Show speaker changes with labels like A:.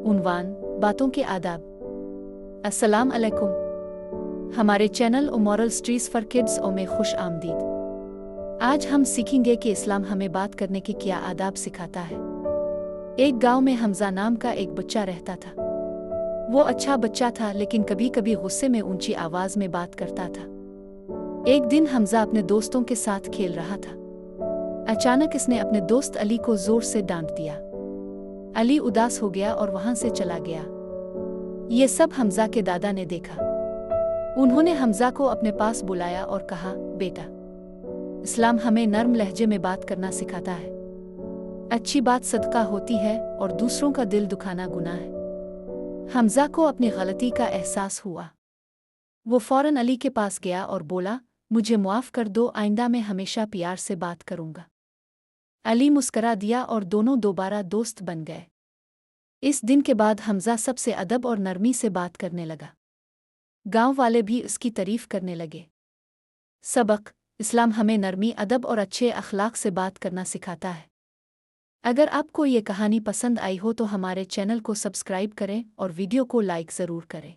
A: उन्वान बातों के आदाब। अस्सलाम अलैकुम। हमारे चैनल और मॉरल स्ट्रीट्स फॉर किड्स में खुश आमदीद। आज हम सीखेंगे कि इस्लाम हमें बात करने के क्या आदाब सिखाता है। एक गांव में हमजा नाम का एक बच्चा रहता था। वो अच्छा बच्चा था, लेकिन कभी कभी गुस्से में ऊंची आवाज में बात करता था। एक दिन हमजा अपने दोस्तों के साथ खेल रहा था। अचानक इसने अपने दोस्त अली को जोर से डांट दिया। अली उदास हो गया और वहां से चला गया। ये सब हमजा के दादा ने देखा। उन्होंने हमजा को अपने पास बुलाया और कहा, बेटा, इस्लाम हमें नर्म लहजे में बात करना सिखाता है। अच्छी बात सदका होती है और दूसरों का दिल दुखाना गुनाह है। हमजा को अपनी गलती का एहसास हुआ। वो फौरन अली के पास गया और बोला, मुझे मुआफ़ कर दो, आइंदा मैं हमेशा प्यार से बात करूंगा। अली मुस्करा दिया और दोनों दोबारा दोस्त बन गए। इस दिन के बाद हमजा सबसे अदब और नरमी से बात करने लगा। गांव वाले भी उसकी तारीफ करने लगे। सबक: इस्लाम हमें नरमी, अदब और अच्छे अखलाक से बात करना सिखाता है। अगर आपको ये कहानी पसंद आई हो तो हमारे चैनल को सब्सक्राइब करें और वीडियो को लाइक ज़रूर करें।